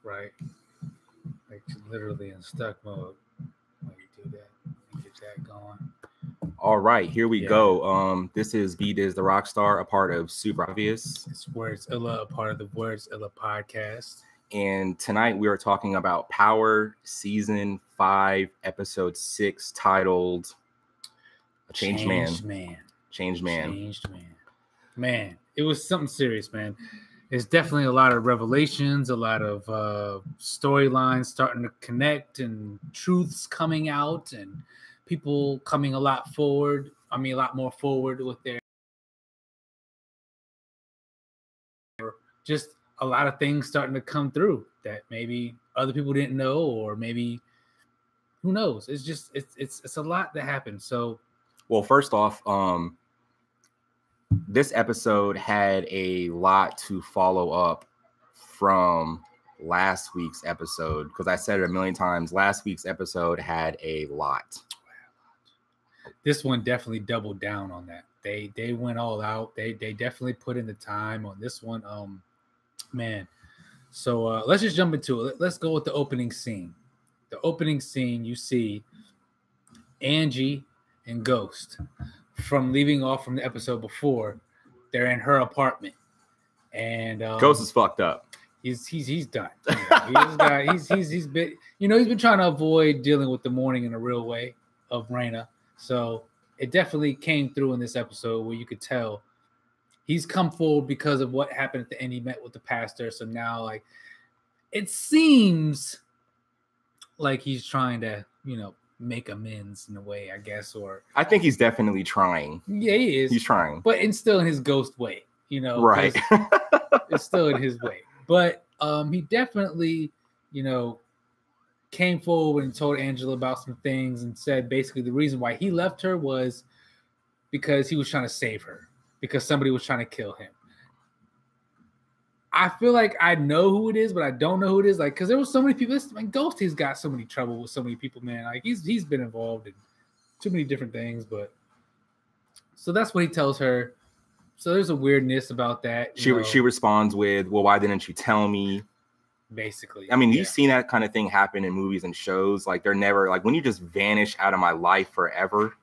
right? Like literally in stuck mode. When you do that, you get that going. All right, here we go. This is B-Diz the Rockstar, a part of Super Obvious. It's Werds Illah, a part of the Werds Illah podcast. And tonight we are talking about Power Season 5, Episode 6, titled Changed Man. Man, it was something serious, man. There's definitely a lot of revelations, a lot of storylines starting to connect and truths coming out and people coming a lot more forward with their just a lot of things starting to come through that maybe other people didn't know, or maybe who knows. It's just it's a lot that happened. So, well, first off, this episode had a lot to follow up from last week's episode, because I said it a million times. Last week's episode had a lot. This one definitely doubled down on that. They went all out. They definitely put in the time on this one. Man. So let's just jump into it. Let's go with the opening scene. The opening scene, you see Angie and Ghost from leaving off from the episode before. They're in her apartment, and Ghost is fucked up. He's done. He's been trying to avoid dealing with the mourning in a real way of Raina. So it definitely came through in this episode where you could tell he's come forward because of what happened at the end. He met with the pastor. So now, like, it seems like he's trying to, make amends in a way, I guess. Or I think he's definitely trying. Yeah, he is. He's trying. But it's still in his ghost way, Right. It's still in his way. But he definitely, came forward and told Angela about some things and said basically the reason why he left her was because he was trying to save her, because somebody was trying to kill him. I feel like I know who it is, but I don't know who it is. Like, because there were so many people. Ghost has got so many trouble with so many people, man. Like, he's been involved in too many different things. But so that's what he tells her. So there's a weirdness about that. She responds with, "Well, why didn't you tell me?" Basically, I mean, you've seen that kind of thing happen in movies and shows. Like, they're never like, when you just vanish out of my life forever.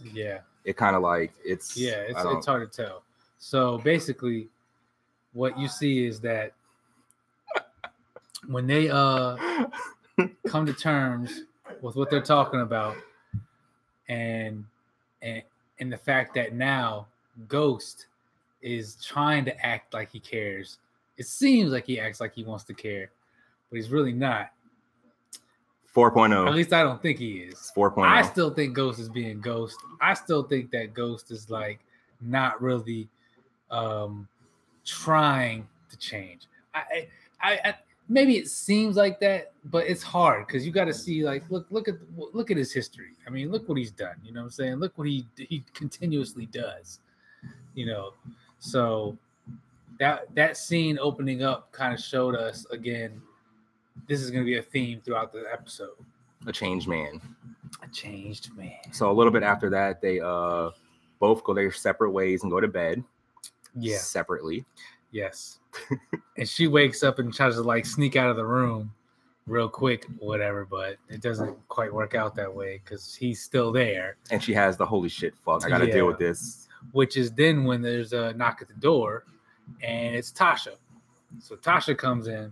Yeah, it kind of like it's hard to tell. So basically, what you see is that when they come to terms with what they're talking about, and the fact that now Ghost is trying to act like he cares. It seems like he acts like he wants to care, but he's really not. 4.0. At least I don't think he is. 4.0. I still think Ghost is being Ghost. I still think that Ghost is like not really trying to change. I maybe it seems like that, but it's hard because you got to see, like, look at his history. I mean, look what he's done. You know what I'm saying? Look what he continuously does. So that scene opening up kind of showed us again. This is going to be a theme throughout the episode. A changed man. A changed man. So a little bit after that, they both go their separate ways and go to bed. Yeah. Separately. Yes. And she wakes up and tries to like sneak out of the room real quick, whatever, but it doesn't quite work out that way because he's still there. And she has the holy shit, fuck, I gotta deal with this. Which is then when there's a knock at the door, and it's Tasha. So Tasha comes in,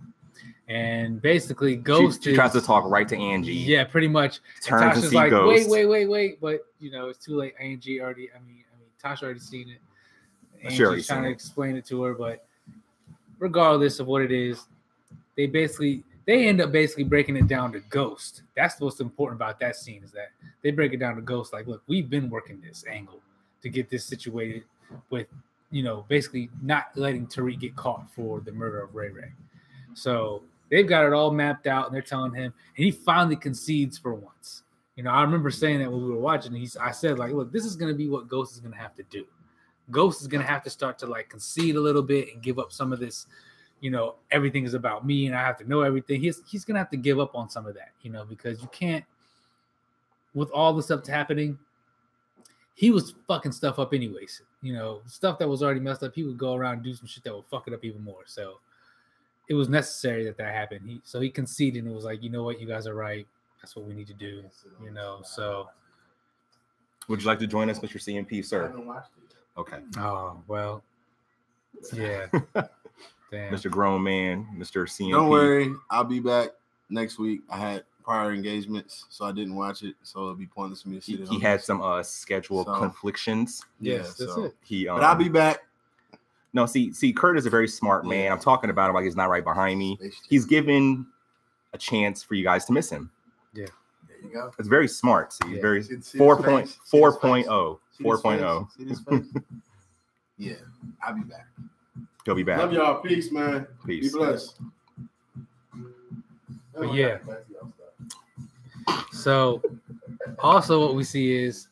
and basically Ghost she tries to talk right to Angie. Yeah, pretty much. Turns to see like, Ghost. Wait, but it's too late. Angie already. I mean, Tasha already seen it. Angie's trying to explain it to her, but regardless of what it is, they end up breaking it down to Ghost. That's what's important about that scene, is that they break it down to Ghost. Like, look, we've been working this angle to get this situated with, basically not letting Tariq get caught for the murder of Ray Ray. So they've got it all mapped out, and they're telling him, and he finally concedes for once. I remember saying that when we were watching. I said, like, look, this is going to be what Ghost is going to have to do. Ghost is going to have to start to like concede a little bit and give up some of this, everything is about me and I have to know everything. He's going to have to give up on some of that, because you can't, with all the stuff happening, he was fucking stuff up anyways. Stuff that was already messed up, he would go around and do some shit that would fuck it up even more. So it was necessary that happened. So he conceded and was like, you know what, you guys are right. That's what we need to do. You know, so. Would you like to join us, Mr. CMP, sir? I haven't watched it. Okay. Oh, well. Yeah. Damn. Mr. Grown Man, Mr. CMP. Don't worry, I'll be back next week. I had prior engagements, so I didn't watch it. So it'll be pointless for me to see it. He had some schedule conflictions. Yes, that's it. But I'll be back. No, see, Kurt is a very smart man. I'm talking about him like he's not right behind me. He's given a chance for you guys to miss him. Yeah. There you go. It's very smart. See, very 4.0. 4.0. See this face? Yeah, I'll be back. He'll be back. Love y'all. Peace, man. Peace. Be blessed. But yeah. So also what we see is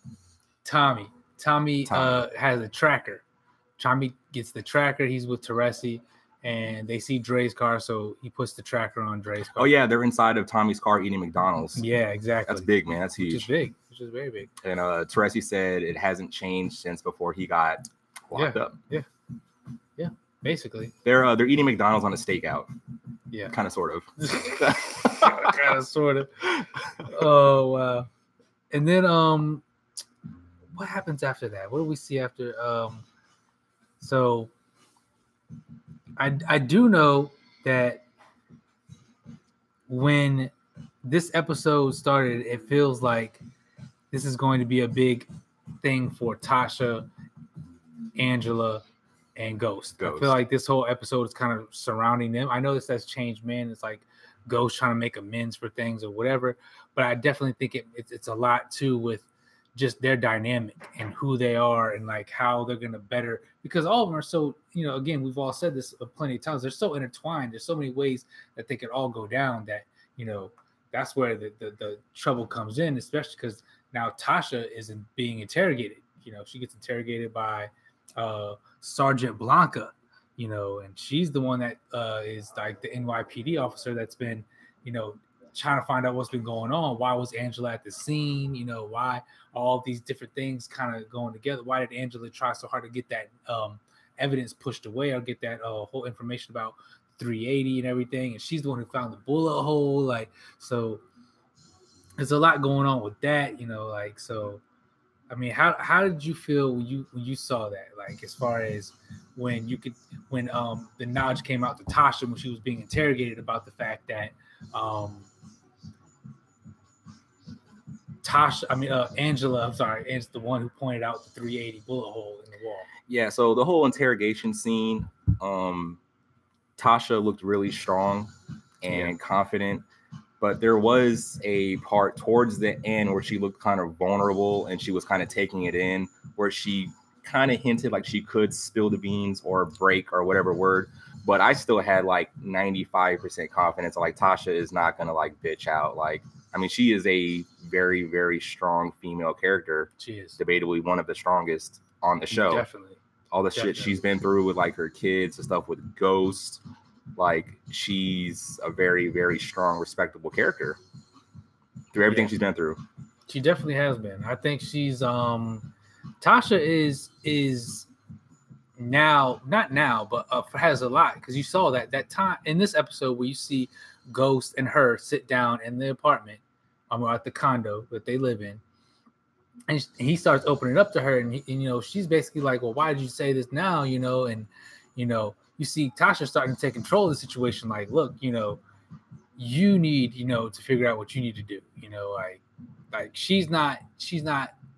Tommy. Tommy has a tracker. Tommy gets the tracker. He's with Teresi, and they see Dre's car, so he puts the tracker on Dre's car. Oh yeah, they're inside of Tommy's car eating McDonald's. Yeah, exactly. That's big, man. That's huge. Which is big. Which is very big. And Teresi said it hasn't changed since before he got locked up. Yeah. Yeah. Basically. They're eating McDonald's on a stakeout. Yeah. Kind of, sort of. Kind of, sort of. Oh wow. And then what happens after that? What do we see after so I do know that when this episode started, it feels like this is going to be a big thing for Tasha, Angela, and Ghost. I feel like this whole episode is kind of surrounding them. I know this has changed, man. It's like Ghost trying to make amends for things or whatever, but I definitely think it's a lot too with just their dynamic and who they are and like how they're going to better, because all of them are so, you know, again, we've all said this plenty of times, they're so intertwined. There's so many ways that they could all go down that, you know, that's where the trouble comes in, especially because now Tasha is being interrogated. You know, she gets interrogated by Sergeant Blanca, you know, and she's the one that is like the NYPD officer that's been, you know, trying to find out what's been going on. Why was Angela at the scene? You know, why all these different things kind of going together? Why did Angela try so hard to get that evidence pushed away or get that whole information about 380 and everything? And she's the one who found the bullet hole. Like, so there's a lot going on with that, you know, like, so, I mean, how did you feel when you saw that? Like, as far as when the knowledge came out to Tasha when she was being interrogated about the fact that Angela, I'm sorry, is the one who pointed out the 380 bullet hole in the wall. Yeah, so the whole interrogation scene, Tasha looked really strong and confident, but there was a part towards the end where she looked kind of vulnerable and she was kind of taking it in, where she kind of hinted like she could spill the beans or break or whatever word, but I still had like 95% confidence. Like, Tasha is not going to like bitch out. Like, I mean, she is a very, very strong female character. She is debatably one of the strongest on the show. Definitely. All the shit she's been through with like her kids and stuff with Ghost. Like, she's a very, very strong, respectable character through everything she's been through. She definitely has been. I think she's Tasha is now, not now, but has a lot, because you saw that time in this episode where you see Ghost and her sit down in the apartment, at the condo that they live in, and he starts opening up to her, and you know, she's basically like, well, why did you say this now, you know? And you know, you see Tasha starting to take control of the situation, like, look, you know, you need, you know, to figure out what you need to do, you know, like she's not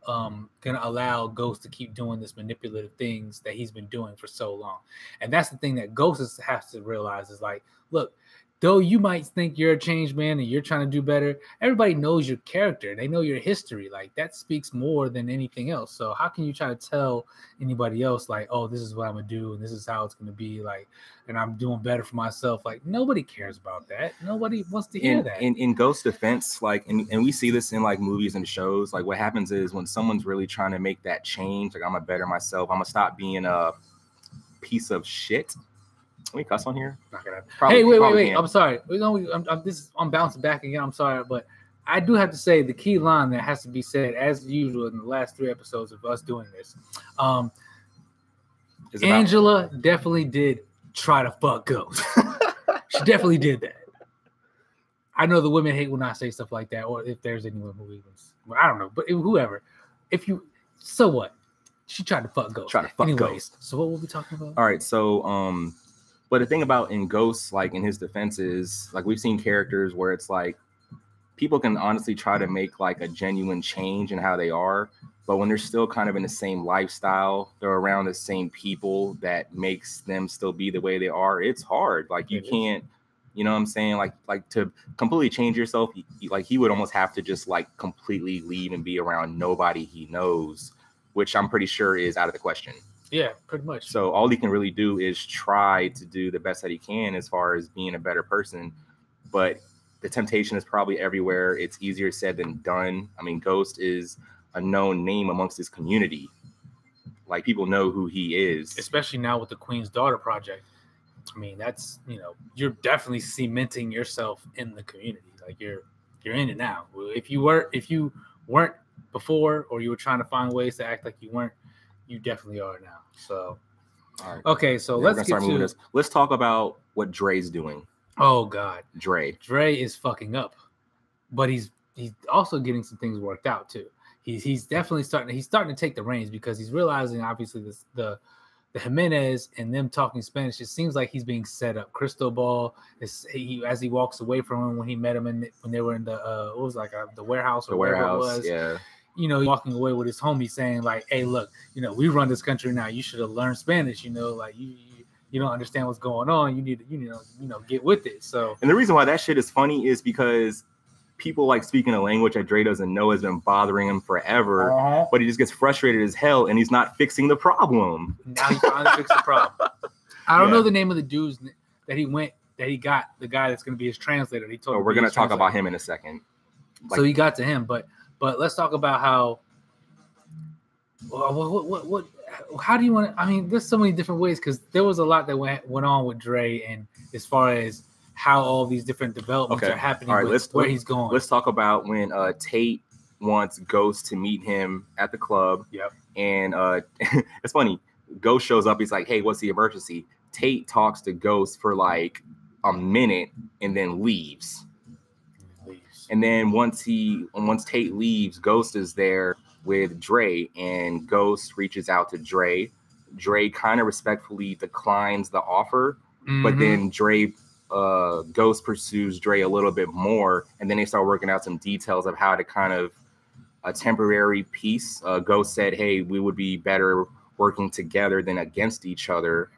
gonna allow Ghost to keep doing this manipulative things that he's been doing for so long. And that's the thing that Ghost has to realize is like, look, though you might think you're a changed man and you're trying to do better, everybody knows your character. They know your history. Like, that speaks more than anything else. So how can you try to tell anybody else, like, oh, this is what I'm going to do and this is how it's going to be, like, and I'm doing better for myself? Like, nobody cares about that. Nobody wants to hear that. In Ghost's defense, like, and we see this in, like, movies and shows, like, what happens is when someone's really trying to make that change, like, I'm going to better myself, I'm going to stop being a piece of shit. Can we cuss on here? Hey, wait. I'm sorry. I'm bouncing back again. I'm sorry, but I do have to say the key line that has to be said, as usual in the last 3 episodes of us doing this. Angela definitely did try to fuck Ghost. She definitely did that. I know the women hate when I say stuff like that, or if there's anyone who even, well, I don't know, but whoever. If you, so what? She tried to fuck Ghost. Ghost. So what were we talking about? All right, so but the thing about in Ghost, like in his defense is, like we've seen characters where it's like people can honestly try to make like a genuine change in how they are, but when they're still kind of in the same lifestyle, they're around the same people that makes them still be the way they are. It's hard. Like you can't. You know what I'm saying? Like to completely change yourself, he would almost have to just like completely leave and be around nobody he knows, which I'm pretty sure is out of the question. Yeah, pretty much. So all he can really do is try to do the best that he can as far as being a better person. But the temptation is probably everywhere. It's easier said than done. I mean, Ghost is a known name amongst his community. Like people know who he is. Especially now with the Queen's Daughter project. I mean, that's, you're definitely cementing yourself in the community. Like you're in it now. If you weren't before, or you were trying to find ways to act like you weren't, you definitely are now. So, all right. Okay, so let's get to this. Let's talk about what Dre's doing. Oh God, Dre is fucking up, but he's also getting some things worked out too. He's definitely starting to take the reins, because he's realizing obviously the Jimenez and them talking Spanish, it seems like he's being set up. Cristobal, as he walks away from him when he met him when they were in the the warehouse or whatever it was. Yeah. Walking away with his homie saying like, "Hey, look, we run this country now. You should have learned Spanish. Like you don't understand what's going on. You need to get with it." So, and the reason why that shit is funny is because people like speaking a language that Dre doesn't know has been bothering him forever, but he just gets frustrated as hell, and he's not fixing the problem. Now he finally fixed the problem. I don't know the name of the dudes that he got, the guy that's going to be his translator. He told. We're going to talk about him in a second. So he got to him, but let's talk about how. What? How do you want to? I mean, there's so many different ways, because there was a lot that went on with Dre, and as far as how all these different developments are happening, all right, where he's going. Let's talk about when Tate wants Ghost to meet him at the club. Yep. And it's funny. Ghost shows up. He's like, "Hey, what's the emergency?" Tate talks to Ghost for like a minute and then leaves. And then once Tate leaves, Ghost is there with Dre, and Ghost reaches out to Dre. Dre kind of respectfully declines the offer, but then Ghost pursues Dre a little bit more, and then they start working out some details of how to kind of a temporary peace. Ghost said, "Hey, we would be better working together than against each other."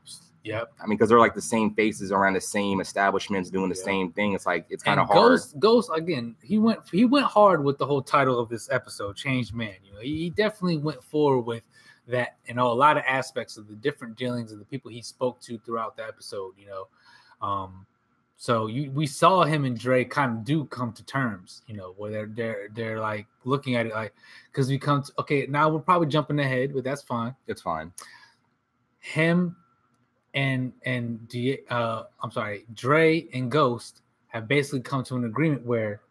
Yep. I mean, because they're like the same faces around the same establishments doing the same thing. It's like it's kind of hard. Ghost again. He went hard with the whole title of this episode, "Changed Man." He definitely went forward with that, and a lot of aspects of the different dealings of the people he spoke to throughout the episode. So we saw him and Dre kind of do come to terms, where they're like looking at it like, because we come to, okay, now we're probably jumping ahead, but that's fine. It's fine. Him and Dre and Ghost have basically come to an agreement where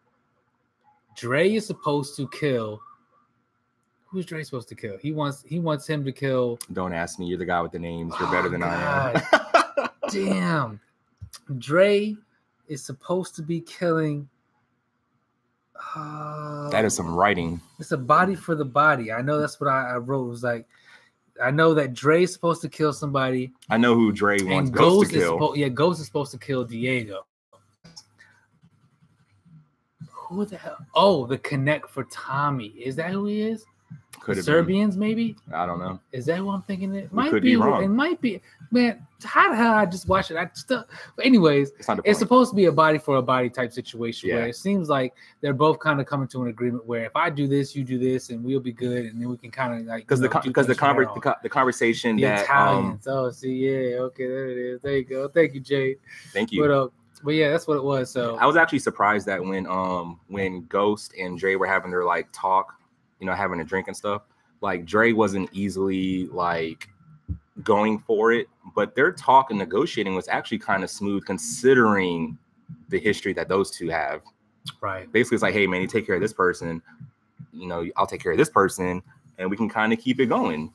Dre is supposed to kill. Who's Dre supposed to kill? He wants him to kill. Don't ask me. You're the guy with the names. You're better than I am. Damn. Dre is supposed to be killing. That is some writing. It's a body for the body. I know that's what I wrote. It was like, I know that Dre's supposed to kill somebody. I know who Dre wants Ghost to kill. Ghost is supposed to kill Diego. Who the hell? Oh, the connect for Tommy. Is that who he is? Could have Serbians, maybe? I don't know. Is that what I'm thinking? It might could be wrong. It might be. Man, how the hell I just watched it? But anyways, it's supposed to be a body for a body type situation where it seems like they're both kind of coming to an agreement where if I do this, you do this, and we'll be good, and then we can kind of like the conversation the Italians. Okay, there it is. There you go. Thank you, Jade. Thank you. But yeah, that's what it was. So I was actually surprised that when Ghost and Dre were having their like talk, having a drink and stuff, like Dre wasn't easily like going for it, but their talk and negotiating was actually kind of smooth considering the history that those two have. Right. Basically, it's like, hey man, you take care of this person, I'll take care of this person, and we can kind of keep it going.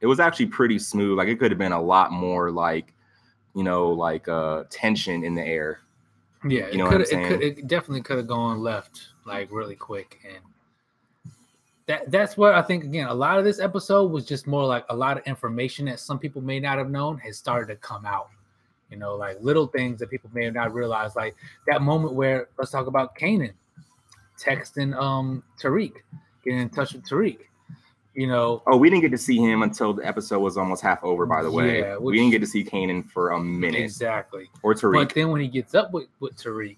It was actually pretty smooth. Like it could have been a lot more like like tension in the air. Yeah, you know what I'm saying? It definitely could have gone left like really quick, and that's what I think. Again, a lot of this episode was just more like a lot of information that some people may not have known has started to come out. Like little things that people may have not realized, like that moment where let's talk about Kanan texting Tariq, getting in touch with Tariq. Oh, we didn't get to see him until the episode was almost half over, by the way. Yeah, we didn't get to see Kanan for a minute. Exactly. Or Tariq. But then when he gets up with Tariq,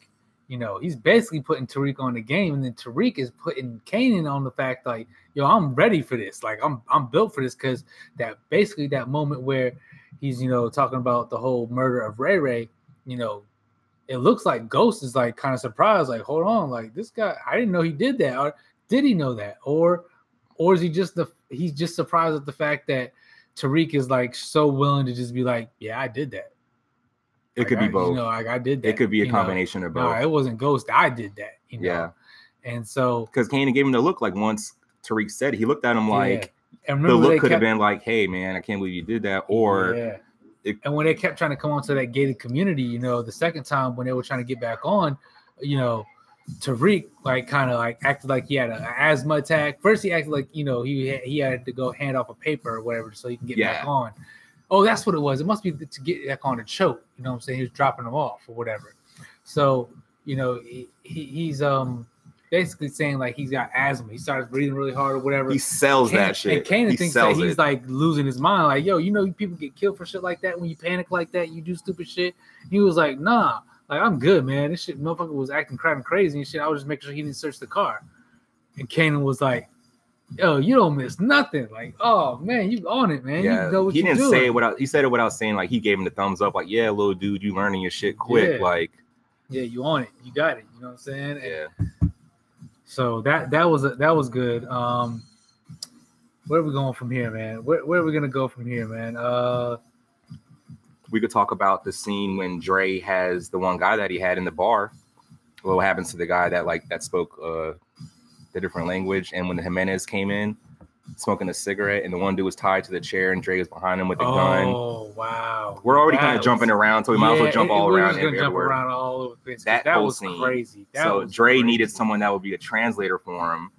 he's basically putting Tariq on the game, and then Tariq is putting Kanan on the fact like, yo, I'm ready for this. Like I'm built for this, because that moment where he's, talking about the whole murder of Ray Ray, it looks like Ghost is like kind of surprised, like, hold on, like this guy, I didn't know he did that. Or did he know that? Or is he he's just surprised at the fact that Tariq is like so willing to just be like, yeah, I did that. It could be both. I did that. It could be a combination of both. No, it wasn't Ghost. I did that. Yeah. And so, because Kanan gave him the look, like once Tariq said it, he looked at him like, and the look could have been like, hey man, I can't believe you did that. Or and when they kept trying to come onto that gated community, the second time when they were trying to get back on, Tariq like kind of like acted like he had an asthma attack. First he acted like he had to go hand off a paper or whatever so he can get back on. Oh, that's what it was. It must be to get back on the choke. You know what I'm saying? He was dropping them off or whatever. So he's basically saying like he's got asthma. He starts breathing really hard or whatever. He sells that shit. And Kanan thinks that he's like losing his mind. Like, yo, people get killed for shit like that. When you panic like that, you do stupid shit. He was like, nah. Like, I'm good, man. This shit, motherfucker was acting crazy and shit. I was just making sure he didn't search the car. And Kanan was like, yo, you don't miss nothing. Like, oh, man, you on it, man. Yeah. You know what he didn't doing. say it without, he said it without saying, like, he gave him the thumbs up. Like, yeah, little dude, you learning your shit quick. Yeah. Like, yeah, you on it. You got it. You know what I'm saying? Yeah. So that was good. Where are we going from here, man? Where are we going to go from here, man? We could talk about the scene when Dre has the one guy that he had in the bar. What happens to the guy that spoke the different language? And when the Jimenez came in, smoking a cigarette, and the one dude was tied to the chair, and Dre was behind him with a gun. Oh wow! We're already kind of jumping around, so we might as well jump all around everywhere. Jump around all over the place. That was scene. Crazy. Dre needed someone that would be a translator for him,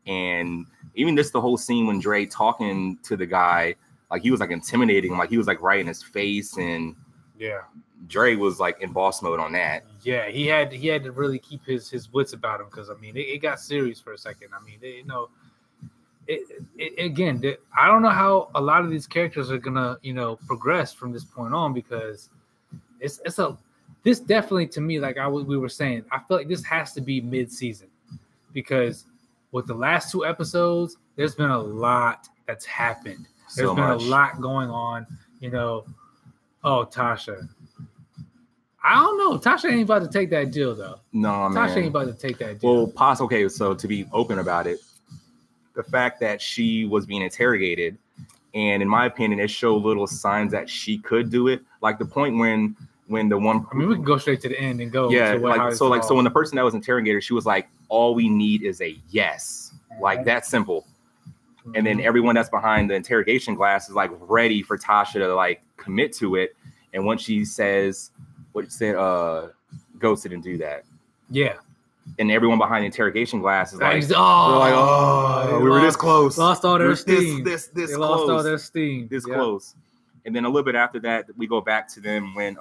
and even the whole scene when Dre talking to the guy. Like he was like intimidating him, like he was like right in his face, and Dre was like in boss mode on that. Yeah, he had to really keep his wits about him, because I mean it got serious for a second. I mean, again, I don't know how a lot of these characters are gonna progress from this point on, because this definitely, to me, like we were saying, I feel like this has to be mid-season, because with the last 2 episodes, there's been a lot that's happened. There's been a lot going on, Oh, Tasha. I don't know. Tasha ain't about to take that deal, though. No, man. Tasha ain't about to take that deal. Well, okay, so to be open about it, the fact that she was being interrogated, and in my opinion, it showed little signs that she could do it. Like the point when the one... I mean, we can go straight to the end and go. Yeah, so when the person that was interrogated, she was like, all we need is a yes. Like, that simple. And then everyone that's behind the interrogation glass is like ready for Tasha to like commit to it. And once she says what it said, Ghost didn't do that. Yeah. And everyone behind the interrogation glass is like, we were this close. Lost all their steam. This they close. Lost all their steam. This close. And then a little bit after that, we go back to them when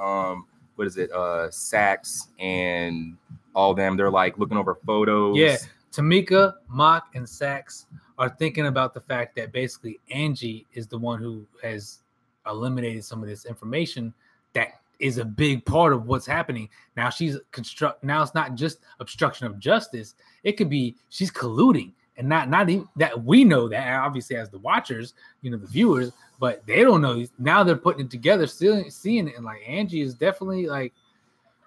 Sax and all them, they're like looking over photos. Yeah. Tamika, Mock, and Sax are thinking about the fact that basically Angie is the one who has eliminated some of this information that is a big part of what's happening. Now now it's not just obstruction of justice. It could be she's colluding, and not even that we know that, obviously, as the watchers, the viewers, but they don't know. Now they're putting it together, still seeing it, and like Angie is definitely like,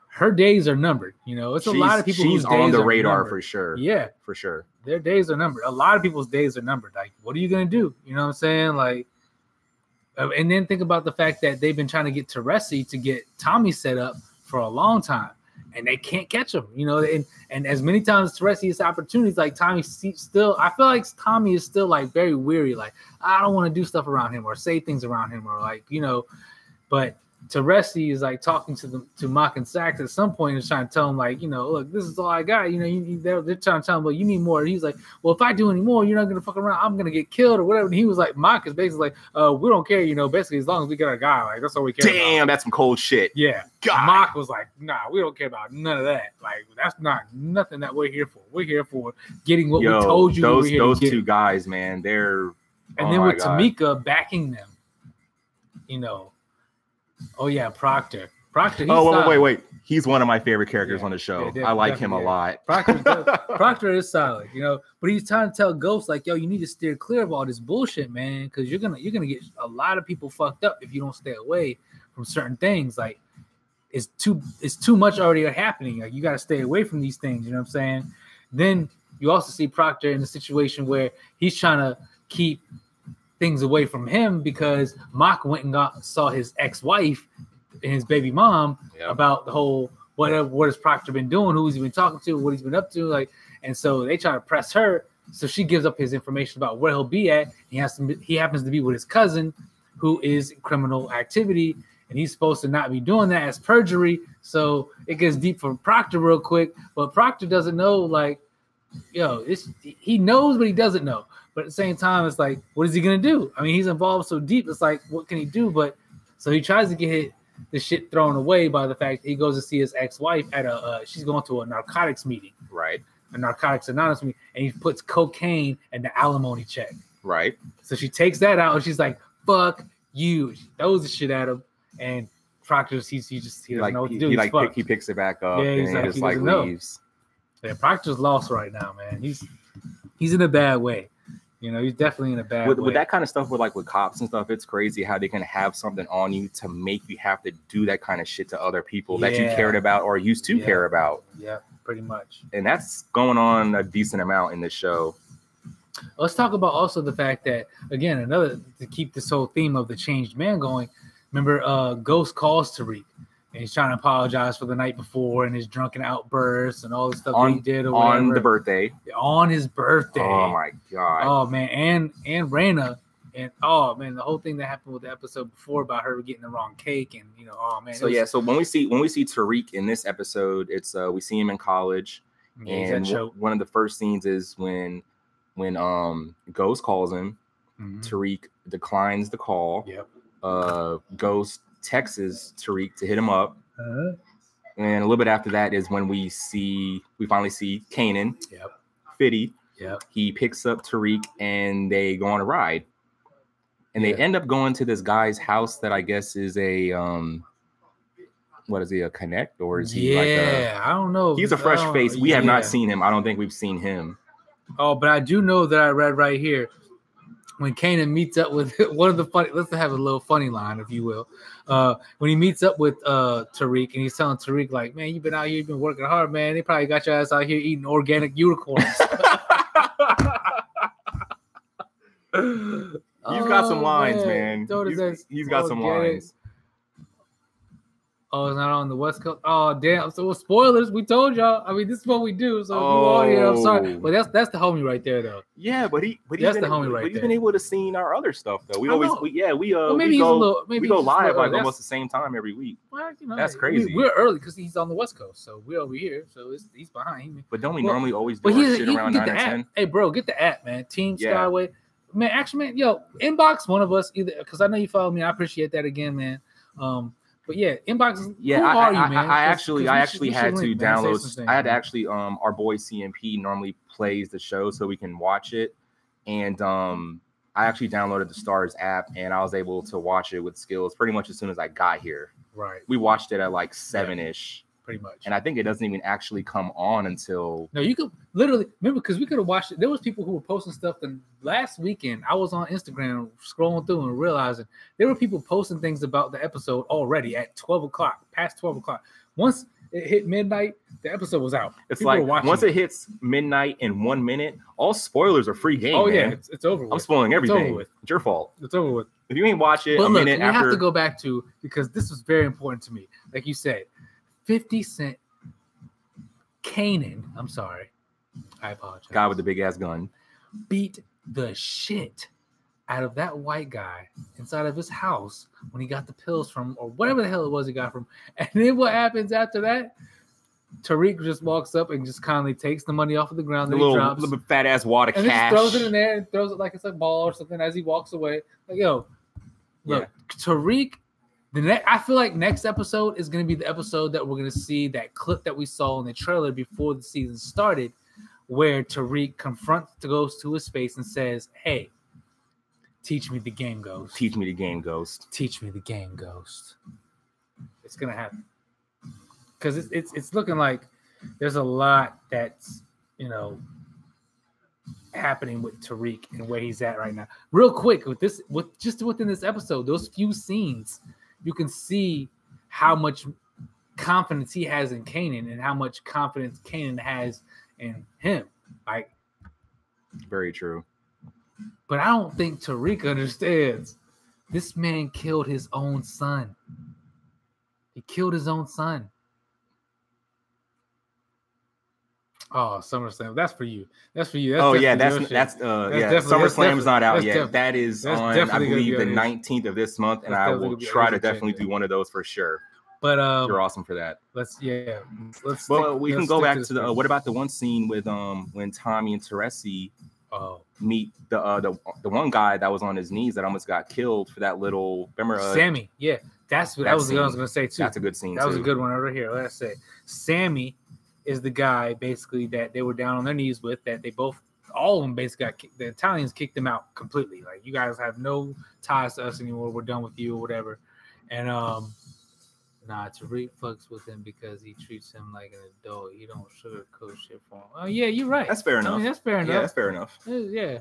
her days are numbered. It's a lot of people she's whose on days the are radar numbered. For sure. Yeah, for sure. Their days are numbered. A lot of people's days are numbered. Like, what are you gonna do? You know what I'm saying? Like, and then think about the fact that they've been trying to get Teresi to get Tommy set up for a long time, and they can't catch him. And as many times as Teresi has opportunities, like Tommy still, I feel like Tommy is still like very weary. Like, I don't want to do stuff around him or say things around him or like, but Teresi is like talking to Mock and Sax at some point and trying to tell him like, look, this is all I got. They're trying to tell him, well, you need more. And he's like, well, if I do any more, you're not gonna fuck around. I'm gonna get killed or whatever. And he was like, Mock is basically like, we don't care. Basically as long as we get our guy, like that's all we care. Damn, that's some cold shit. Yeah. God. Mock was like, nah, we don't care about none of that. Like that's not nothing that we're here for. We're here for getting what we told you. Those two guys, man, they're. And then with Tamika backing them, Oh yeah, Proctor. Wait. He's one of my favorite characters on the show. I like him a lot. Proctor is solid, but he's trying to tell Ghost like, yo, you need to steer clear of all this bullshit, man, because you're gonna get a lot of people fucked up if you don't stay away from certain things. Like it's too much already happening. Like you got to stay away from these things. You know what I'm saying? Then you also see Proctor in a situation where he's trying to keep things away from him because Mock went and saw his ex-wife and his baby mom about the whole what has Proctor been doing, who he's been talking to, what he's been up to, like, and so they try to press her, so she gives up his information about where he'll be at. He happens to be with his cousin, who is criminal activity, and he's supposed to not be doing that as perjury. So it gets deep for Proctor real quick, but Proctor doesn't know, like, he knows, but he doesn't know. But at the same time, it's like, what is he gonna do? I mean, he's involved so deep. It's like, what can he do? But so he tries to get the shit thrown away by the fact that he goes to see his ex-wife at she's going to a narcotics meeting, right? A narcotics anonymous meeting, and he puts cocaine in the alimony check, right? So she takes that out, and she's like, "Fuck you!" She throws the shit at him, and Proctor, he doesn't know what to do. He picks it back up, yeah, and he just leaves. Yeah, Proctor's lost right now, man. He's in a bad way. He's definitely in a bad way. With that kind of stuff, with cops and stuff, it's crazy how they can have something on you to make you have to do that kind of shit to other people that you cared about or used to care about. Yeah, pretty much. And that's going on a decent amount in this show. Let's talk about also the fact that, again, to keep this whole theme of the changed man going, remember Ghost calls Tariq. And he's trying to apologize for the night before and his drunken outbursts and all the stuff he did or whatever. On the birthday. On his birthday. Oh, my God. Oh, man. And Raina. And, oh, man, the whole thing that happened with the episode before about her getting the wrong cake. And, oh, man. So when we see Tariq in this episode, it's we see him in college. And one of the first scenes is when Ghost calls him. Mm-hmm. Tariq declines the call. Yep. Ghost texts Tariq to hit him up, and a little bit after that is when we finally see Kanan. Yep. Fitty. Yep. He picks up Tariq and they go on a ride, and they end up going to this guy's house that I guess is a what is he, a connect, or is he I don't know. He's a fresh face. We have not seen him. I don't think we've seen him. Oh, but I do know that I read right here. When Kanan meets up with one of the funny, let's have a little funny line, if you will. When he meets up with Tariq, and he's telling Tariq, like, man, you've been out here, you've been working hard, man. They probably got your ass out here eating organic unicorns. He's got some lines, man. He's got some lines. Oh, it's not on the West Coast. Oh, damn. So spoilers. We told y'all. I mean, this is what we do. So if you want here, I'm sorry. But that's the homie right there, though. Yeah, but he's the homie right there. He's been able to see our other stuff, though. We go live like almost the same time every week. Well, that's crazy. We're early because he's on the West Coast, so we're over here. So he's behind me. But don't we normally always do our shit around 9 or 10? Hey, bro, get the app, man. Team Skyway. Man, actually, man, yo, inbox one of us either, because I know you follow me. I appreciate that again, man. But yeah, inbox. Yeah, who are you, man? I actually had to download. I had to actually our boy CMP normally plays the show so we can watch it, and I actually downloaded the Stars app and I was able to watch it with skills pretty much as soon as I got here. Right. We watched it at like 7-ish. Pretty much. And I think it doesn't even actually come on until. No, you could literally remember, because we could have watched it. There was people who were posting stuff. And last weekend, I was on Instagram scrolling through and realizing there were people posting things about the episode already at 12 o'clock, past 12 o'clock. Once it hit midnight, the episode was out. It's people like once it hits midnight in 1 minute, all spoilers are free game. Oh, man. yeah, it's over with. I'm spoiling everything. It's over with. It's your fault. It's over with. If you ain't watch it but a look, minute after. We have to go back to, because this was very important to me. Like you said, 50 Cent, Kanan, I'm sorry, I apologize. Guy with the big ass gun beat the shit out of that white guy inside of his house when he got the pills from, or whatever the hell it was he got from. And then what happens after that? Tariq just walks up and just kindly takes the money off of the ground. The little fat ass wad of and cash. Just throws it in there and throws it like it's a ball or something as he walks away. Like, yo, look, Tariq. I feel like next episode is going to be the episode that we're going to see that clip that we saw in the trailer before the season started, where Tariq confronts the ghost to his face and says, "Hey, teach me the game, ghost. Teach me the game, ghost. Teach me the game, ghost." It's going to happen. Because it's looking like there's a lot that's, happening with Tariq and where he's at right now. Real quick, just within this episode, those few scenes, you can see how much confidence he has in Kanan and how much confidence Kanan has in him. Like, very true. But I don't think Tariq understands. This man killed his own son. He killed his own son. Oh, SummerSlam. That's for you. That's for you. That's SummerSlam's not out yet. That is on, I believe, the 19th of this month, and I will try to definitely do one of those for sure. But you're awesome for that. Well, we can go back to the what about the one scene with when Tommy and Teresi meet the one guy that was on his knees that almost got killed for that little, remember Sammy. Yeah, that was what I was going to say too. That's a good scene. That was a good one over here. Let's say Sammy is the guy basically that they were down on their knees with, that they both, all of them basically got kicked. The Italians kicked them out completely. Like, you guys have no ties to us anymore. We're done with you or whatever. And Tariq fucks with him because he treats him like an adult. He don't sugarcoat shit for him. Oh yeah, you're right. That's fair enough. I mean, that's fair enough. Yeah, that's fair enough. Yeah.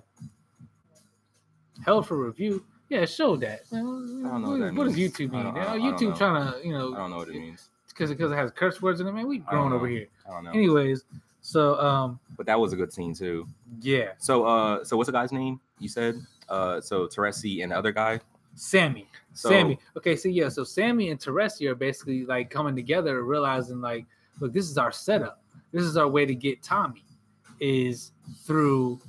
Held for review. Yeah, show that. I don't know what that means. What does YouTube mean? YouTube trying to, I don't know what it means. Because it has curse words in it, man. We grown over here. I don't know. Anyways, so but that was a good scene too. Yeah. So what's the guy's name? You said so Teresi and the other guy? Sammy. Sammy. Okay, so Sammy and Teresi are basically like coming together, realizing like, look, this is our setup. This is our way to get Tommy, is through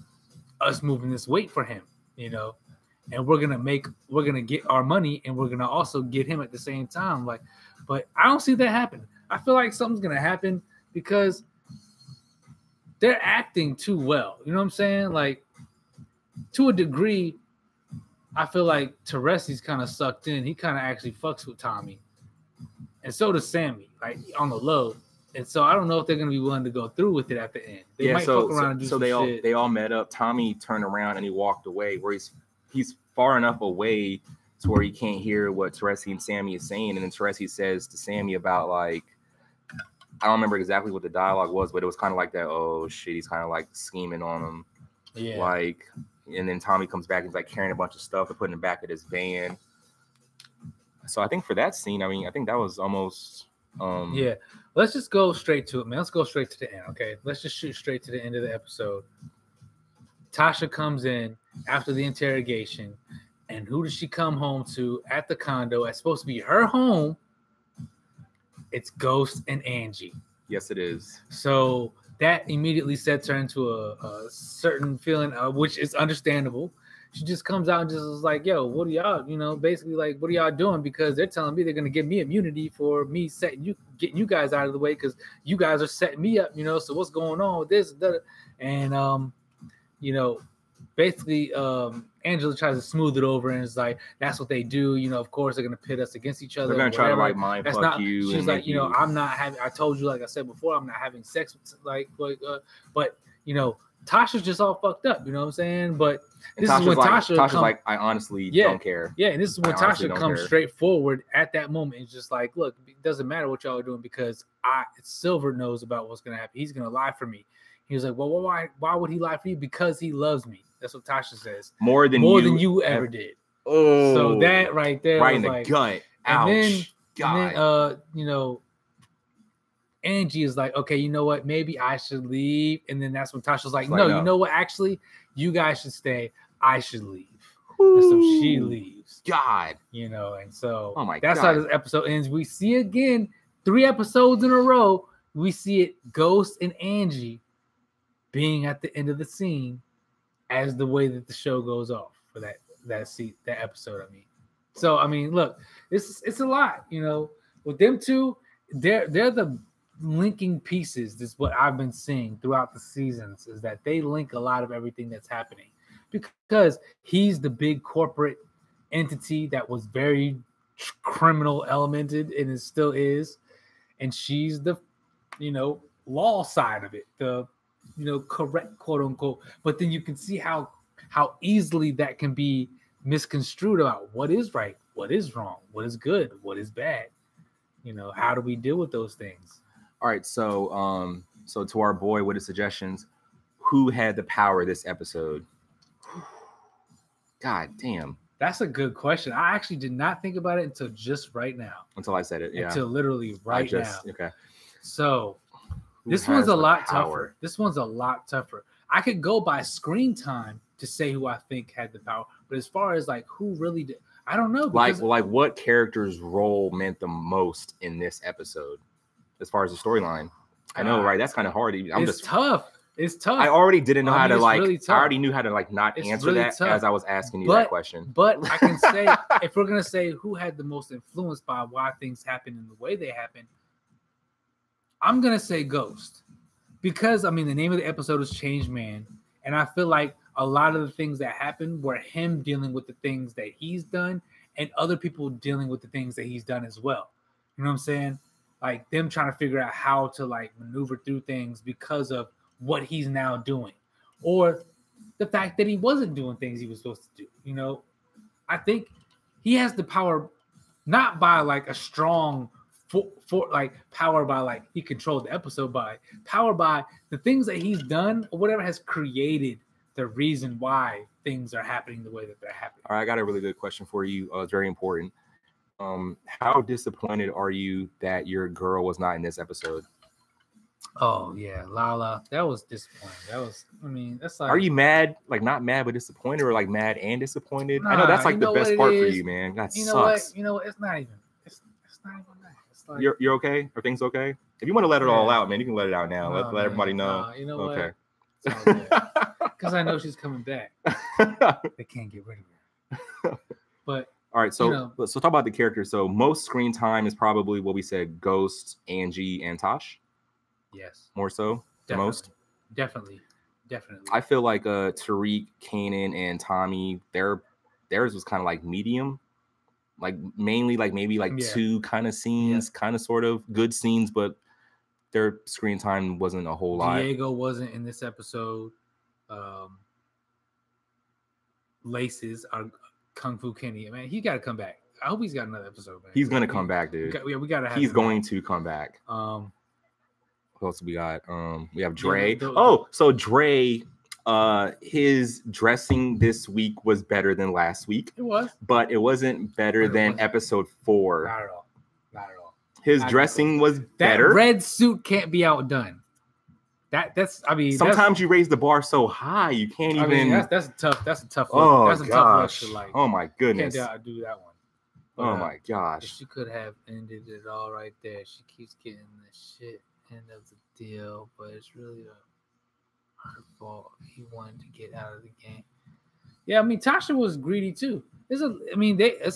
us moving this weight for him, and we're gonna get our money, and we're gonna also get him at the same time. Like, but I don't see that happen. I feel like something's gonna happen because they're acting too well. You know what I'm saying? Like, to a degree, I feel like Teresi's kind of sucked in. He kind of actually fucks with Tommy, and so does Sammy, like on the low. And so I don't know if they're gonna be willing to go through with it at the end. They might fuck around and do some shit. They all met up. Tommy turned around and he walked away, where he's far enough away to where he can't hear what Teresi and Sammy is saying. And then Teresi says to Sammy about, like, I don't remember exactly what the dialogue was, but it was kind of like that, oh shit, he's kind of like scheming on him. Yeah. Like, and then Tommy comes back and he's like carrying a bunch of stuff and putting it back at his van. So I think for that scene, I think that was almost yeah. Let's just go straight to it, man. Let's go straight to the end, okay? Let's just shoot straight to the end of the episode. Tasha comes in after the interrogation, and who does she come home to at the condo? It's supposed to be her home. It's Ghost and Angie. Yes, it is. So that immediately sets her into a certain feeling, which is understandable. She just comes out and just is like, yo, what are y'all, basically like, what are y'all doing? Because they're telling me they're going to give me immunity for me getting you guys out of the way because you guys are setting me up, so what's going on with this? And, basically Angela tries to smooth it over and it's like, that's what they do. Of course they're going to pit us against each other. They're going to try to like mind that's fuck not, you. She's like, I'm not having, I told you, like I said before, I'm not having sex with but Tasha's just all fucked up. You know what I'm saying? But this is when Tasha's like, I honestly don't care. Yeah, and this is when Tasha comes straight forward at that moment. It's just like, look, it doesn't matter what y'all are doing because Silver knows about what's going to happen. He's going to lie for me. He was like, well, why would he lie for you? Because he loves me. That's what Tasha says. More than you ever did. Oh, so that right there, right in the gut. Ouch. And then, Angie is like, okay, you know what? Maybe I should leave. And then that's when Tasha's like, no, you know what? Actually, you guys should stay. I should leave. And so she leaves. God. And so that's how this episode ends. We see again 3 episodes in a row. We see it, Ghost and Angie being at the end of the scene as the way that the show goes off for that episode. I mean, so I mean, look, it's a lot. You know, with them two, they're the linking pieces. This is what I've been seeing throughout the seasons is that they link a lot of everything that's happening because he's the big corporate entity that was very criminal elemented and it still is, and she's the law side of it, the correct quote unquote. But then you can see how easily that can be misconstrued about what is right, what is wrong, what is good, what is bad. How do we deal with those things? All right, so to our boy with the suggestions, who had the power this episode? God damn. That's a good question. I actually did not think about it until just right now. Until I said it, yeah. Until literally now. Okay. So this one's a lot tougher. This one's a lot tougher. I could go by screen time to say who I think had the power, but as far as like who really did, I don't know. Like what character's role meant the most in this episode, as far as the storyline? I know, right? That's kind of hard. It's tough. It's tough. I already didn't know how to like. Really I already knew how to like not answer really that tough. As I was asking you that question. But I can say if we're gonna say who had the most influence by why things happen in the way they happen, I'm gonna say Ghost, because I mean the name of the episode is Change Man, and I feel like a lot of the things that happened were him dealing with the things that he's done, and other people dealing with the things that he's done as well. You know what I'm saying? Like them trying to figure out how to like maneuver through things because of what he's now doing, or the fact that he wasn't doing things he was supposed to do. I think he has the power, not by like a strong for like power by like he controlled the episode, by power by the things that he's done or whatever has created the reason why things are happening the way that they're happening. All right, I got a really good question for you. It's very important. How disappointed are you that your girl was not in this episode? Oh yeah, Lala. That was disappointing. That's like. Are you mad? Like not mad, but disappointed, or like mad and disappointed? Nah, I know that's like the best part for you, man. That sucks. You know what? It's not even. It's not even that. It's like you're okay. Are things okay? If you want to let it all out, man, you can let it out now. Let everybody know. You know okay. what? Because I know she's coming back. They can't get rid of her. But all right, so let's talk about the characters. So most screen time is probably what we said: Ghost, Angie, and Tosh. Yes. More so? The most? Definitely. I feel like Tariq, Kanan, and Tommy, theirs was kind of like medium. Like mainly like maybe like two kind of scenes, kind of sort of good scenes, but their screen time wasn't a whole lot. Diego wasn't in this episode. Laces are Kung Fu Kenny. Man, he got to come back. I hope he's got another episode, man. He's going to come back, dude. We got to have He's going to come back. What else we got? We have Dre. So Dre, his dressing this week was better than last week. It was. But it wasn't better than episode 4. Not at all. His dressing was better. That red suit can't be outdone. Sometimes you raise the bar so high you can't even. That's a tough. That's a tough. Oh that's a gosh. Tough like. Oh my goodness. Can't do that one. But, oh my gosh. She could have ended it all right there. She keeps getting the shit end of the deal, but it's really her fault. He wanted to get out of the game. Yeah, I mean Tasha was greedy too. It's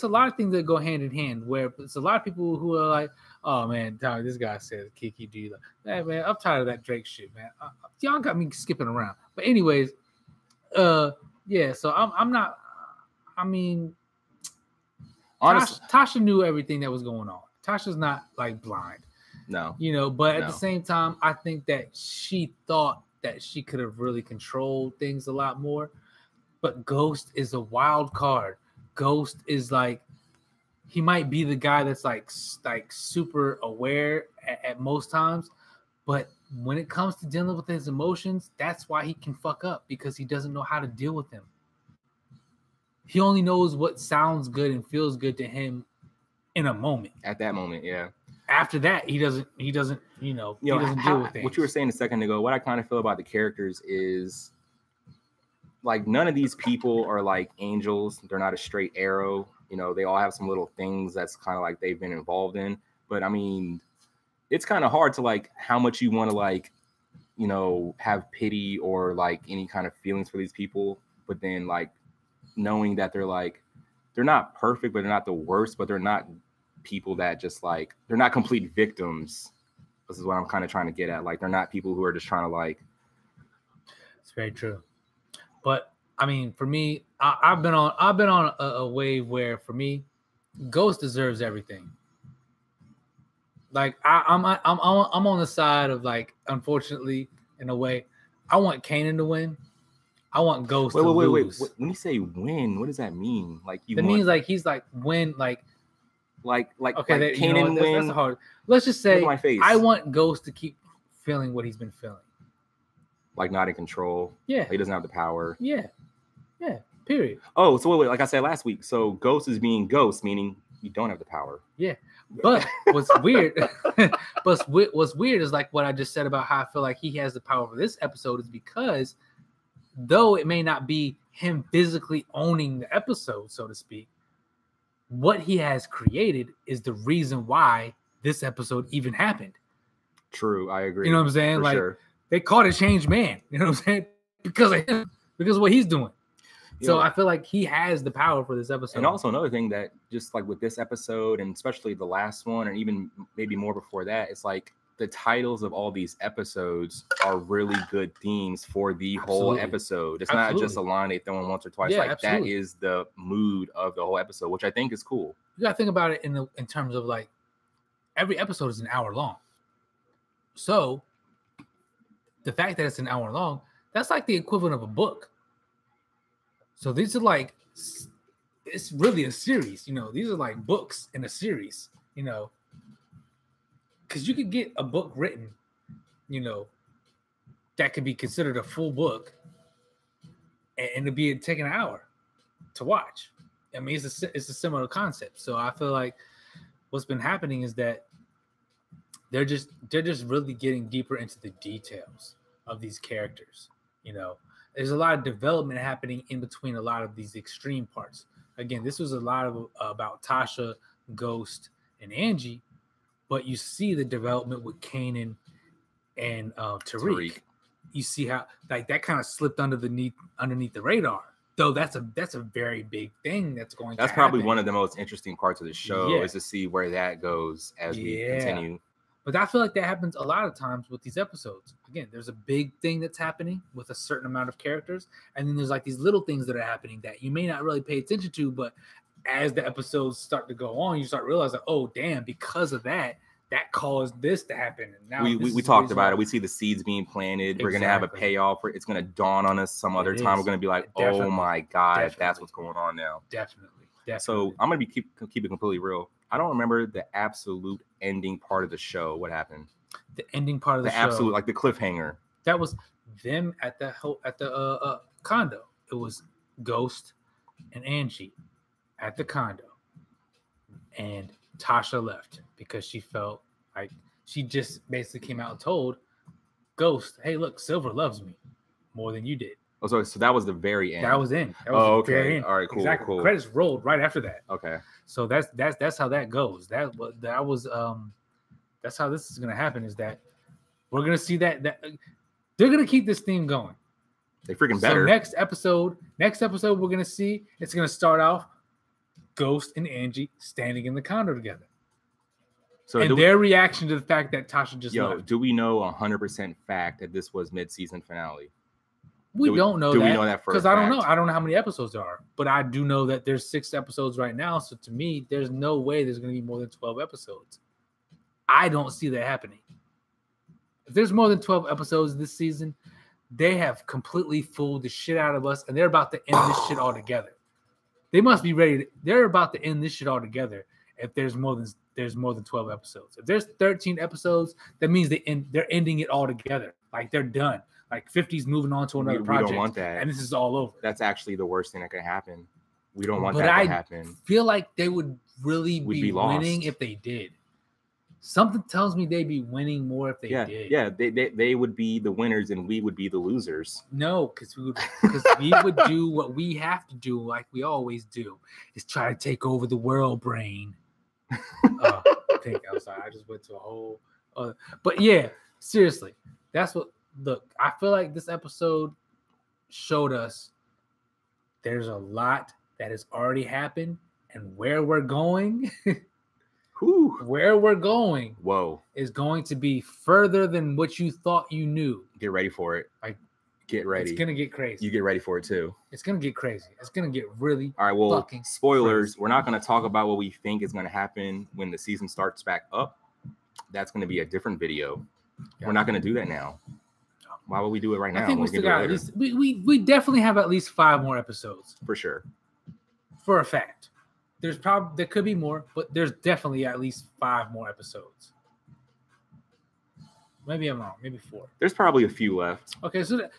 a lot of things that go hand in hand. Where it's a lot of people who are like, "Oh man, Tommy, this guy says Kiki Dila." Hey man, I'm tired of that Drake shit, man. Y'all got me skipping around. But anyways, yeah. So I'm not. I mean, honestly, Tasha knew everything that was going on. Tasha's not like blind. No. But at the same time, I think that she thought that she could have really controlled things a lot more. But Ghost is a wild card. Ghost is like, he might be the guy that's like super aware at most times. But when it comes to dealing with his emotions, that's why he can fuck up, because he doesn't know how to deal with them. He only knows what sounds good and feels good to him in a moment. At that moment, yeah. After that, he doesn't deal with things. What you were saying a second ago, what I kind of feel about the characters is like none of these people are like angels. They're not a straight arrow. They all have some little things that's kind of like they've been involved in. But I mean, it's kind of hard to like how much you want to like, have pity or like any kind of feelings for these people. But then like knowing that they're not perfect, but they're not the worst, but they're not people that just like, they're not complete victims. This is what I'm kind of trying to get at. Like, they're not people who are just trying to like. It's very true. But I mean, for me, I've been on a wave where for me, Ghost deserves everything. Like I'm on the side of like, unfortunately, in a way, I want Kanan to win. I want Ghost to lose. Wait. When you say win, what does that mean? Like that means like he's like win like okay, Kanan win. That's hard. Let's just say I want Ghost to keep feeling what he's been feeling. Like not in control. Yeah. He doesn't have the power. Yeah. Period. Oh, so wait, like I said last week. So Ghost is being Ghost, meaning you don't have the power. Yeah. But what's weird, what's weird is like what I just said about how I feel like he has the power for this episode is because though it may not be him physically owning the episode, so to speak, what he has created is the reason why this episode even happened. True, I agree. You know what I'm saying? Like they called it Change Man. You know what I'm saying? Because of him, because of what he's doing. So I feel like he has the power for this episode. And also another thing that just like with this episode and especially the last one and even maybe more before that, it's like the titles of all these episodes are really good themes for the whole episode. It's not just a line they throw in once or twice. Like that is the mood of the whole episode, which I think is cool. You gotta think about it in terms of like every episode is an hour long. So the fact that it's an hour long, that's like the equivalent of a book. So these are like, it's really a series, you know, these are like books in a series, you know, because you could get a book written, you know, that could be considered a full book and it'd be taking an hour to watch. I mean, it's a similar concept. So I feel like what's been happening is that they're just really getting deeper into the details of these characters, you know. There's a lot of development happening in between a lot of these extreme parts. Again, this was a lot of about Tasha, Ghost, and Angie, but you see the development with Kanan and Tariq. You see how like that kind of slipped underneath the radar. Though that's a very big thing that's going. That's probably one of the most interesting parts of the show is to see where that goes as we continue. But I feel like that happens a lot of times with these episodes. Again, there's a big thing that's happening with a certain amount of characters. And then there's like these little things that are happening that you may not really pay attention to. But as the episodes start to go on, you start realizing, oh, damn, because of that caused this to happen. And now we talked about it. We see the seeds being planted. Exactly. We're going to have a payoff. It's going to dawn on us some other time. We're going to be like, oh, my God, that's what's going on now. Definitely. So I'm going to keep it completely real. I don't remember the absolute ending part of the show. What happened? The ending part of the show. Absolute, like the cliffhanger. That was them at the condo. It was Ghost and Angie at the condo, and Tasha left because she felt like she just basically came out and told Ghost, "Hey, look, Silver loves me more than you did." Oh, so that was the very end. That was in. That was okay. Very end. All right, cool, exactly. Cool. Credits rolled right after that. Okay. So that's how that goes. That's how this is gonna happen. Is that we're gonna see that they're gonna keep this theme going. They freaking better. So next episode we're gonna see it's gonna start off Ghost and Angie standing in the condo together. So their reaction to the fact that Tasha just left. Do we know 100% fact that this was mid-season finale? We don't know that. Do we know that because I don't know. I don't know how many episodes there are, but I do know that there's 6 episodes right now. So to me, there's no way there's going to be more than 12 episodes. I don't see that happening. If there's more than 12 episodes this season, they have completely fooled the shit out of us, and they're about to end this shit altogether. They must be ready. They're about to end this shit altogether. If there's more than 12 episodes. If there's 13 episodes, that means they're ending it all together. Like they're done. Like 50's moving on to another project. We don't want that. And this is all over. That's actually the worst thing that could happen. We don't want that to happen. I feel like they would really be winning if they did. Something tells me they'd be winning more if they did. Yeah, they would be the winners and we would be the losers. No, because we would do what we have to do, like we always do, is try to take over the world, brain. I'm sorry, I just went to a whole but yeah, seriously, that's what. Look, I feel like this episode showed us there's a lot that has already happened, and where we're going, where we're going, is going to be further than what you thought you knew. Get ready for it. Like, get ready. It's gonna get crazy. You get ready for it too. It's gonna get crazy. It's gonna get really. All right. Well, fucking spoilers. crazy. We're not gonna talk about what we think is gonna happen when the season starts back up. That's gonna be a different video. Yeah. We're not gonna do that now. Why would we do it right now? I think we still got at least. We definitely have at least 5 more episodes for sure. For a fact, there could be more, but there's definitely at least 5 more episodes. Maybe I'm wrong. Maybe 4. There's probably a few left. Okay, so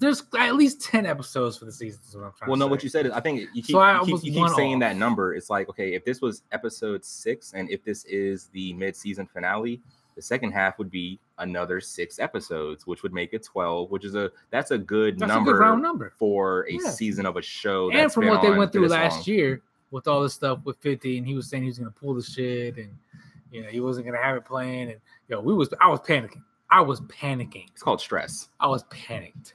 there's at least 10 episodes for the season. Is what I'm trying to say. Well, no, what you said is, I think you keep saying that number. It's like, okay, if this was episode 6, and if this is the mid-season finale, the second half would be another 6 episodes, which would make it 12. That's a good round number for a season of a show. And from what they went through last year with all this stuff with 50, and he was saying he was going to pull the shit, and he wasn't going to have it playing, and I was panicking. I was panicking. It's called stress. I was panicked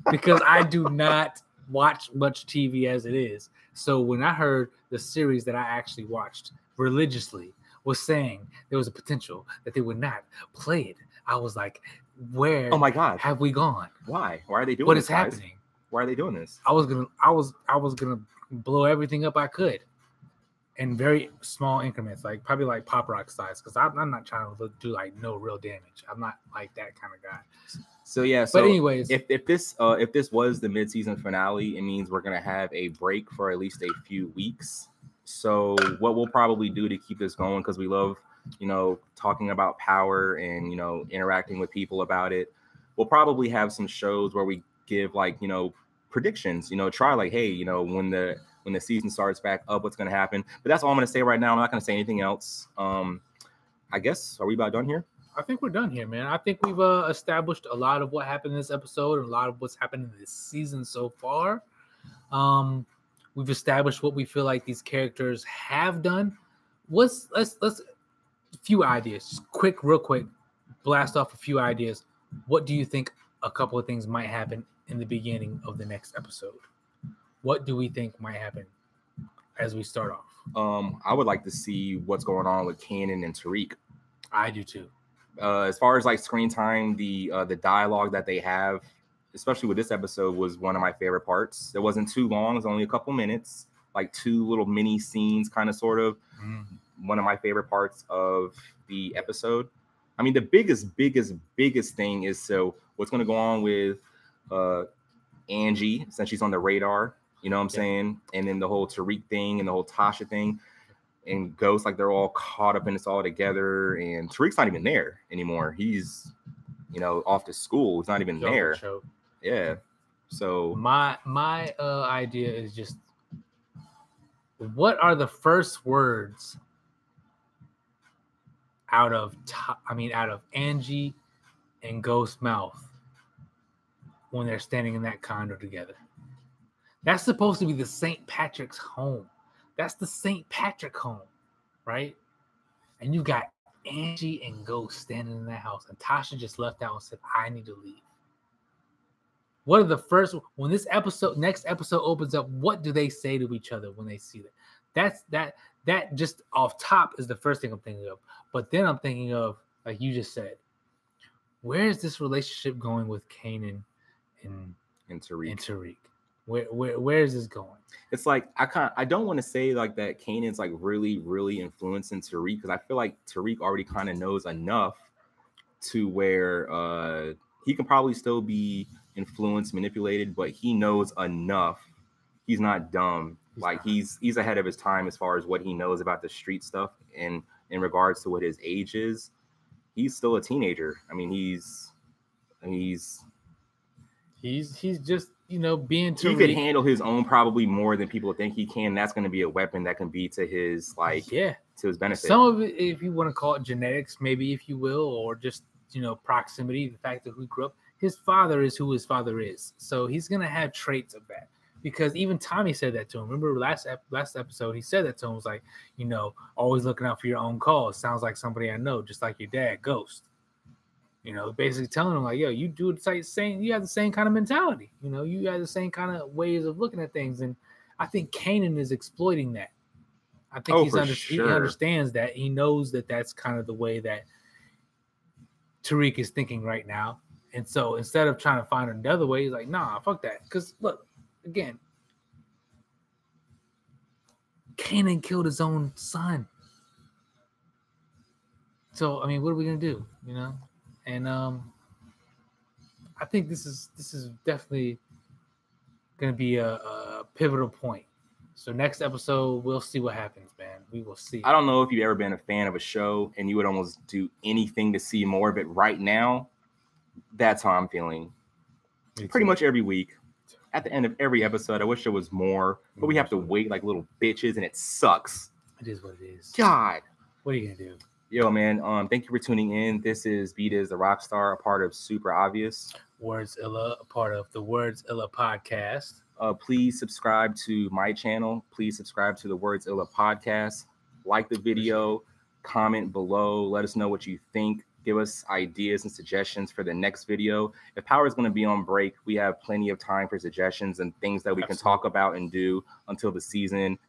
because I do not watch much TV as it is. So when I heard the series that I actually watched religiously was saying there was a potential that they would not play it, I was like, where? Oh my God, have we gone? Why? Why are they doing what this? What is happening? Why are they doing this? I was gonna blow everything up I could. In very small increments, like probably like pop rock size, because I'm not trying to do like no real damage. I'm not like that kind of guy. So yeah. But anyways, if this was the mid-season finale, it means we're gonna have a break for at least a few weeks. So what we'll probably do to keep this going, because we love talking about power and interacting with people about it, we'll probably have some shows where we give like predictions. Try like, hey, when the season starts back up, what's going to happen. But that's all I'm going to say right now. I'm not going to say anything else. I guess, are we about done here? I think we're done here, man. I think we've established a lot of what happened in this episode and a lot of what's happened in this season so far. We've established what we feel like these characters have done. Let's a few ideas. Just real quick, blast off a few ideas. What do you think a couple of things might happen in the beginning of the next episode? What do we think might happen as we start off? I would like to see what's going on with Kanan and Tariq. I do too. As far as like screen time, the dialogue that they have, especially with this episode, was one of my favorite parts. It wasn't too long; it was only a couple minutes, like 2 little mini scenes, kind of, sort of. One of my favorite parts of the episode. I mean, the biggest thing is what's going to go on with Angie, since she's on the radar. You know what I'm saying? And then the whole Tariq thing and the whole Tasha thing and Ghost, like they're all caught up in this all together. And Tariq's not even there anymore. He's, off to school. He's not even there. Yeah. So my idea is just, what are the first words out of Angie and Ghost's mouth when they're standing in that condo together? That's supposed to be the St. Patrick's home. That's the St. Patrick home, right? And you got Angie and Ghost standing in that house, and Tasha just left out and said, I need to leave. What are the first, when this next episode opens up, what do they say to each other when they see that? That just off top is the first thing I'm thinking of. But then I'm thinking of, like you just said, where is this relationship going with Kanan and Tariq? Where is this going? It's like I don't want to say like that Kanan's like really, really influencing Tariq, because I feel like Tariq already kind of knows enough to where he can probably still be influenced, manipulated, but he knows enough. He's not dumb. He's ahead of his time as far as what he knows about the street stuff, and in regards to what his age is. He's still a teenager. I mean, he's just being Tariq. He could handle his own probably more than people think he can. That's going to be a weapon that can be to his to his benefit. Some of it, if you want to call it genetics, maybe, if you will, or just proximity, the fact that who grew up, his father is who his father is, so he's going to have traits of that. Because even Tommy said that to him. Remember last episode, he said that to him. Was like, always looking out for your own cause. Sounds like somebody I know, just like your dad, Ghost. You know, basically telling him like, yo, you do the same, you have the same kind of mentality. You know, you have the same kind of ways of looking at things. And I think Kanan is exploiting that. I think he understands that. He knows that that's kind of the way that Tariq is thinking right now. And so instead of trying to find another way, he's like, nah, fuck that. Because look, again, Kanan killed his own son. So, I mean, what are we going to do, you know? And I think this is definitely going to be a pivotal point. So next episode, we'll see what happens, man. We will see. I don't know if you've ever been a fan of a show and you would almost do anything to see more of it right now. That's how I'm feeling. Pretty much every week. At the end of every episode, I wish there was more, but we have to wait like little bitches, and it sucks. It is what it is. God. What are you going to do? Yo, man, thank you for tuning in. This is Vitas the Rockstar, a part of Super Obvious. Words Illah, a part of the Words Illah podcast. Please subscribe to my channel. Please subscribe to the Words Illah podcast. Like the video, comment below. Let us know what you think. Give us ideas and suggestions for the next video. If Power is going to be on break, we have plenty of time for suggestions and things that we can talk about and do until the season